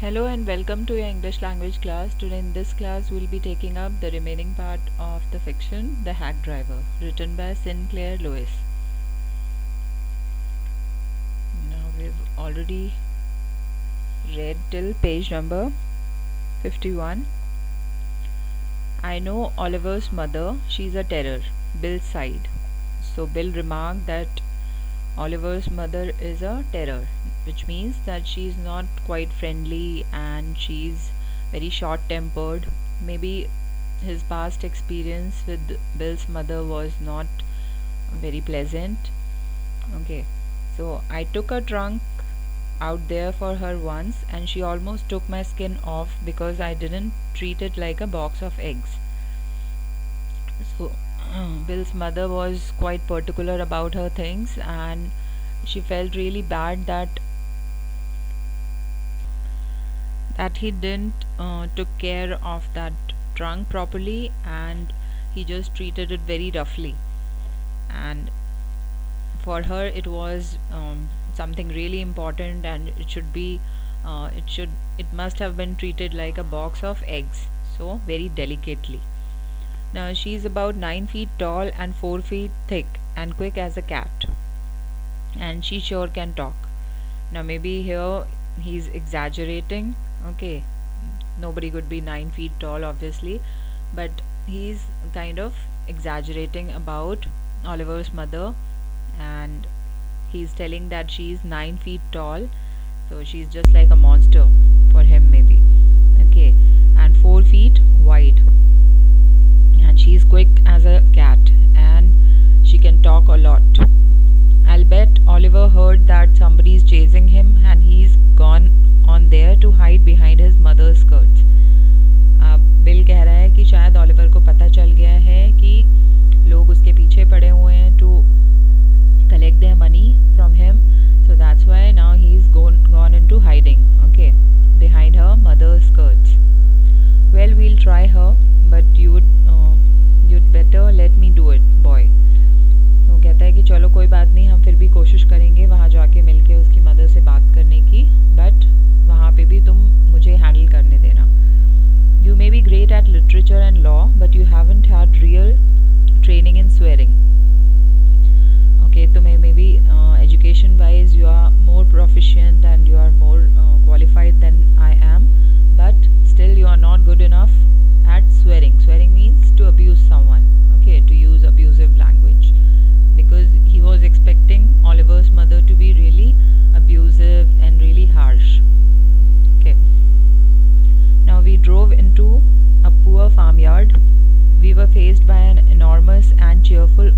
Hello and welcome to your English language class. Today in this class we'll be taking up the remaining part of the fiction The Hack Driver, written by Sinclair Lewis. Now we've already read till page number 51. I know Oliver's mother, she's a terror, Bill sighed. So Bill remarked that Oliver's mother is a terror, which means that she's not quite friendly and she's very short tempered. Maybe his past experience with Bill's mother was not very pleasant. Okay, so I took a trunk out there for her once and she almost took my skin off because I didn't treat it like a box of eggs. So Bill's mother was quite particular about her things and she felt really bad that he didn't took care of that trunk properly and he just treated it very roughly, and for her it was something really important and it must have been treated like a box of eggs, so very delicately. Now she's about 9 feet tall and 4 feet thick and quick as a cat, and she sure can talk. Now maybe here he's exaggerating. Okay, nobody could be 9 feet tall obviously, but he's kind of exaggerating about Oliver's mother, and he's telling that she's 9 feet tall, so she's just like a monster for him maybe. Okay, and 4 feet wide, and she's quick as a cat and she can talk a lot. I'll bet Oliver heard that somebody's chasing him and he's gone on there to hide behind his mother's skirts. Bill कह रहा है कि शायद Oliver को पता चल गया है कि लोग उसके पीछे पड़े हुए हैं to collect their money from him, so that's why now he's gone into hiding, okay, behind her mother's skirts. Well, we'll try her, but you'd better let me do it, boy. वो कहता है कि चलो कोई बात नहीं, हम फिर भी कोशिश करेंगे वहाँ जाके मिलके उसकी मदर से बात करने की, बट वहाँ पे भी तुम मुझे हैंडल करने देना. You may be great at literature and law, but you haven't had real training in swearing. Okay, तुम्हें maybe education wise you are more proficient and you are more qualified than I am, but still you are not good enough at swearing. Swearing means to abuse someone, okay, to use abusive language, because he was expecting Oliver's mother to be really abusive and really harsh. Okay. Now we drove into a poor farmyard. We were faced by an enormous and cheerful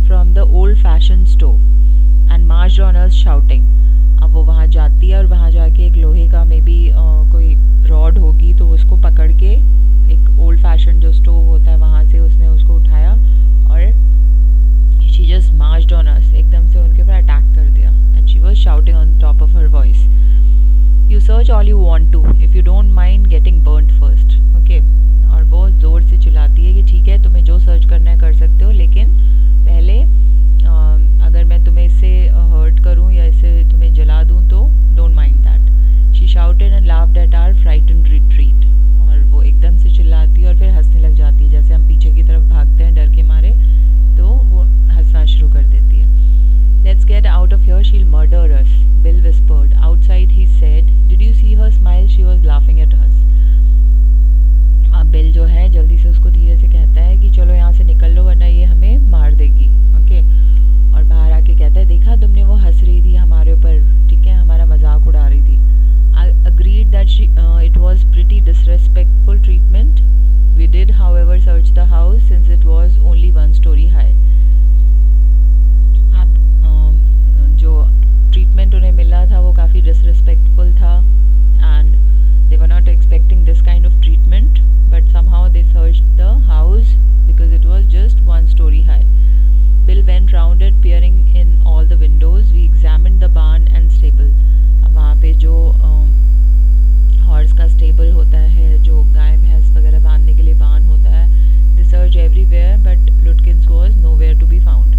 from the old-fashioned stove and marched on us shouting. अब वो वहाँ जाती है और वहाँ जाके एक लोहे का मे बी कोई रॉड होगी तो उसको पकड़ के एक ओल्ड फैशन जो स्टोव होता है वहाँ से उसने उसको उठाया और she just marched on us, एकदम से उनके ऊपर अटैक कर दिया and she was shouting on top of her voice, you search all you want to if you don't mind getting burned first. Okay, और वो ज़ोर से चिल्लाती है कि ठीक है तुम्हें जो सर्च करना है कर सकते हो, लेकिन पहले अगर मैं तुम्हें इससे हर्ट करूं या इसे तुम्हें जला दूं तो don't mind that. She shouted and laughed at our frightened retreat, और वो एकदम से चिल्लाती है और फिर हंसने लग जाती है, जैसे हम पीछे की तरफ भागते हैं डर के मारे तो वो हंसना शुरू कर देती है। Let's get out of here, she will murder us, Bill whispered. Outside he said, did you see her smile, she was laughing at us. अब बिल जो है जल्दी से उसको धीरे से कहता है कि चलो यहाँ से निकल लो वरना ये हमें मार देगी। ओके, और बाहर आके कहता है देखा तुमने, वो हंस रही थी हमारे ऊपर, ठीक है, हमारा मजाक उड़ा रही थी। I agreed that it was pretty disrespectful treatment. We did, however, search the house since it was only one story high. अब जो ट्रीटमेंट उन्हें मिला था वो काफ़ी डिसरिस्पेक्टफुल था and they were not expecting this kind of treatment, but somehow they searched the house because it was just one story high. Bill went round it, peering in all the windows. We examined the barn and stable. अब वहाँ पे जो horse का stable होता है, जो गाय भैंस वगैरह बांधने के लिए बान होता है, they searched everywhere, but Lutkins was nowhere to be found.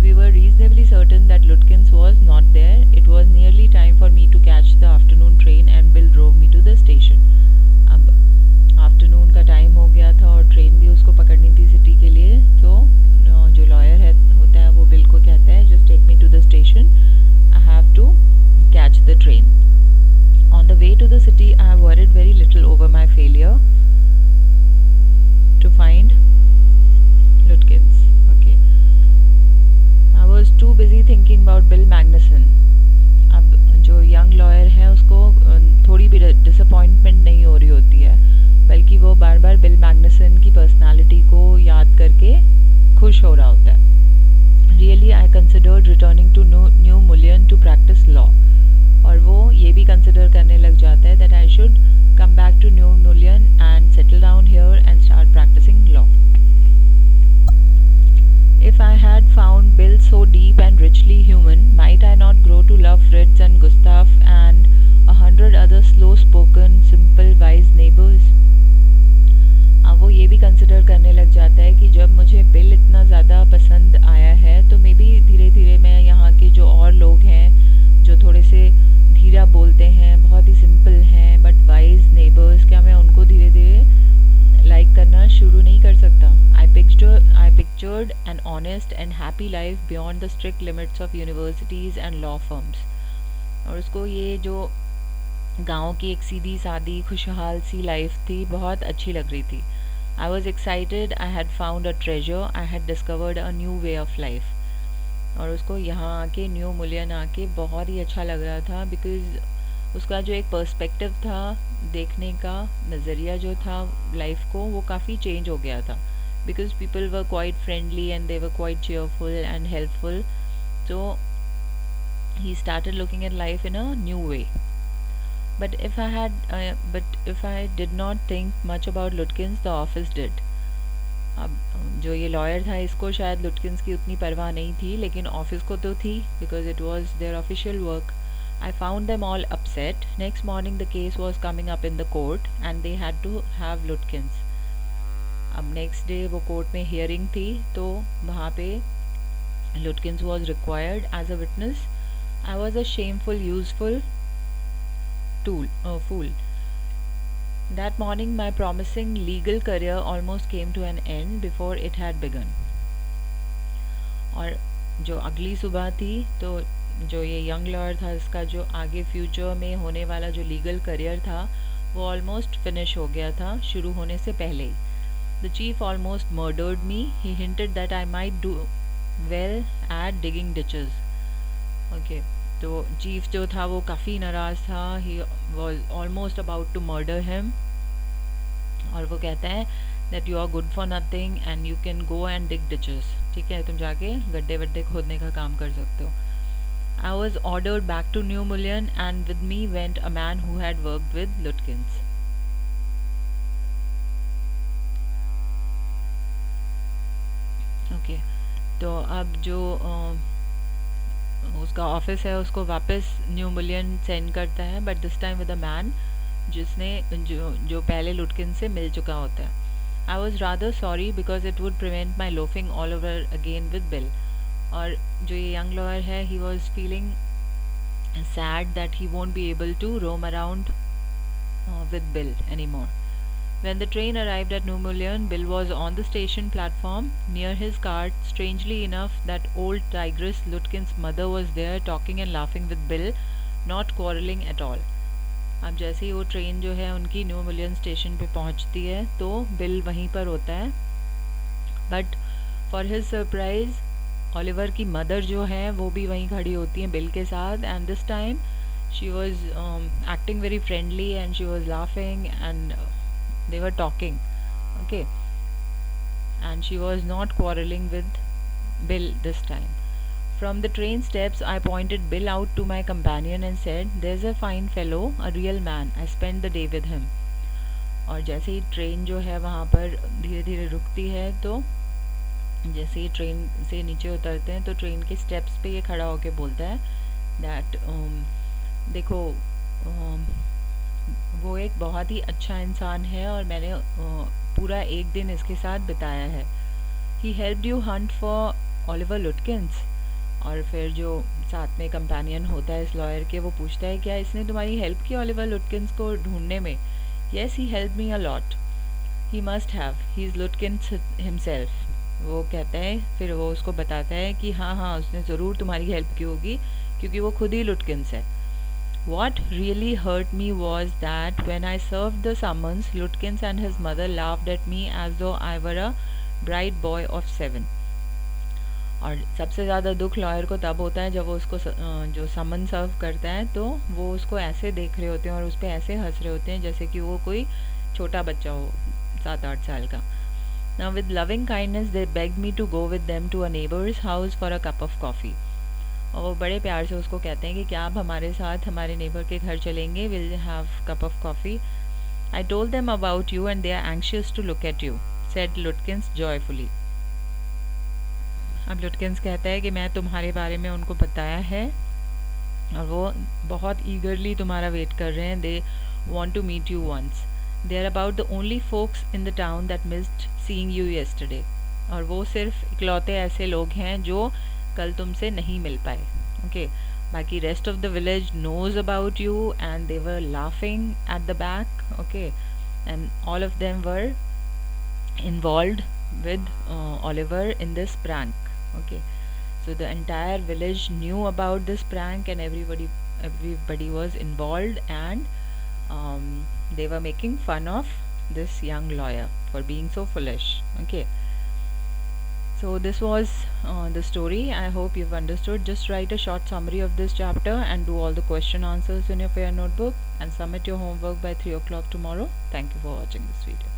We were reasonably certain that Lutkins was not there. It was nearly time for me to catch the afternoon train and Bill drove me to the station. अब afternoon का time हो गया था और train भी उसको पकड़नी थी सिटी के लिए, तो जो लॉयर है होता है वो बिल को कहता है just take me to the station, I have to catch the train. On the way to the city I have worried very little over my failure to find Lutkins. Okay, I was too busy thinking about Bill Magnuson. अब जो young lawyer है उसको थोड़ी भी disappointment नहीं हो रही होती है, बल्कि वो बार बार बिल मैग्नसन की पर्सनालिटी को याद करके खुश हो रहा होता है। Really I considered returning to New Mullion to practise law, और वो ये भी कंसिडर करने लग जाता है that I should come back to New Mullion and settle down here and start practising law. If I had found Bill so deep and richly human, might I not grow to love Fritz and Gustav and 100 other slow-spoken, simple, wise neighbors? अब वो ये भी consider करने लग जाता है कि जब मुझे बिल इतना ज़्यादा पसंद आया है तो मे बी धीरे धीरे मैं यहाँ के जो और लोग हैं जो थोड़े से धीरा बोलते हैं, बहुत ही सिंपल हैं बट वाइज नेबर्स, क्या मैं उनको धीरे धीरे लाइक करना शुरू नहीं कर सकता? I pictured an honest and happy life beyond the strict limits of universities and law firms. और उसको ये जो गांव की एक सीधी सादी खुशहाल सी लाइफ थी बहुत अच्छी लग रही थी। I was excited, I had found a treasure, I had discovered a new way of life. और उसको यहाँ आके न्यू मुलियन आके बहुत ही अच्छा लग रहा था, बिकॉज़ उसका जो एक पर्सपेक्टिव था, देखने का नज़रिया जो था लाइफ को, वो काफ़ी चेंज हो गया था, because people were quite friendly and they were quite cheerful and helpful, so he started looking at life in a new way. But if I did not think much about Lutkins, the office did. अब जो ये lawyer था इसको शायद लुटकिंस की उतनी परवाह नहीं थी, लेकिन ऑफिस को तो थी, because it was there official work. I found them all upset. Next morning the case was coming up in the court and they had to have Lutkins. अब नेक्स्ट डे वो कोर्ट में hearing थी, तो वहाँ पे Lutkins was required as a witness. I was a shameful, useful fool. That morning my promising legal career almost came to an end before it had begun. और जो अगली सुबह थी तो जो ये यंग लॉयर था इसका जो आगे फ्यूचर में होने वाला जो लीगल करियर था वो ऑलमोस्ट फिनिश हो गया था शुरू होने से पहले ही. The chief almost murdered me. He hinted that I might do well at digging ditches. Okay, तो चीफ जो था वो काफ़ी नाराज़ था. He was almost about to murder him. और वो कहता है that you are good for nothing and you can go and dig ditches. ठीक है, तुम जाके गड्ढे वड्ढे खोदने का काम कर सकते हो. I was ordered back to New Mullion and with me went a man who had worked with Lutkins. Okay, तो अब जो उसका ऑफिस है उसको वापस न्यू मिलियन सेंड करता है, but this time with a man जिसने जो पहले लुटकिन से मिल चुका होता है. I was rather sorry because it would prevent my loafing all over again with bill. और जो ये यंग लॉयर है, he was feeling sad that he won't be able to roam around with Bill anymore. When the train arrived at New Mullion, Bill was on the station platform near his cart. Strangely enough, that old tigress Lutkin's mother was there talking and laughing with Bill, not quarreling at all. अब जैसे ही वो train जो है उनकी new million station पे पहुंचती है तो बिल वहीं पर होता है, but for his surprise Oliver की मदर जो है वो भी वहीं खड़ी होती है बिल के साथ. And this time she was acting very friendly and she was laughing and they were talking, okay, and she was not quarreling with Bill this time. From the train steps I pointed Bill out to my companion and said, there's a fine fellow, a real man, I spent the day with him. और जैसे ही train जो है वहाँ पर धीरे धीरे रुकती है, तो जैसे ही ट्रेन से नीचे उतरते हैं तो ट्रेन के स्टेप्स पे ये खड़ा होके बोलता है दैट देखो वो एक बहुत ही अच्छा इंसान है और मैंने पूरा एक दिन इसके साथ बिताया है. He helped you Hunt for Oliver लुटकिंस. और फिर जो साथ में कंपेनियन होता है इस लॉयर के, वो पूछता है क्या इसने तुम्हारी हेल्प की ओलिवर लुटकिंस को ढूंढने में. Yes, he help me a lot. He must have, he is लुटकिंस himself. वो कहता है, फिर वो उसको बताता है कि हाँ उसने ज़रूर तुम्हारी हेल्प की होगी क्योंकि वो खुद ही लुटकिंस है. What really hurt me was that when I served the summons, Lutkins and his mother laughed at me as though I were a bright boy of 7. और सबसे ज़्यादा दुख लॉयर को तब होता है जब वो उसको जो समन सर्व करता है तो वो उसको ऐसे देख रहे होते हैं और उस पर ऐसे हंस रहे होते हैं जैसे कि वो कोई छोटा बच्चा हो 7-8 साल का. Now with loving kindness they begged me to go with them to a neighbor's house for a cup of coffee. और वो बड़े प्यार से उसको कहते हैं कि क्या आप हमारे साथ हमारे नेबर के घर चलेंगे, will have cup of coffee. I told them about you and they are anxious to look at you, said Lutkins joyfully. अब लुटकिंस कहता है कि मैं तुम्हारे बारे में उनको बताया है और वो बहुत ईगरली तुम्हारा वेट कर रहे हैं. They want to meet you once. They are about the only folks in the town that missed seeing you yesterday. और वो सिर्फ इकलौते ऐसे लोग हैं जो कल तुमसे नहीं मिल पाए. ओके, बाकी rest of the village knows about you and they were laughing at the back. Okay, and all of them were involved with Oliver in this prank. Okay, so the entire village knew about this prank and everybody was involved and they were making fun of this young lawyer for being so foolish. Okay. So this was the story. I hope you've understood. Just write a short summary of this chapter and do all the question answers in your pair notebook and submit your homework by 3 o'clock tomorrow. Thank you for watching this video.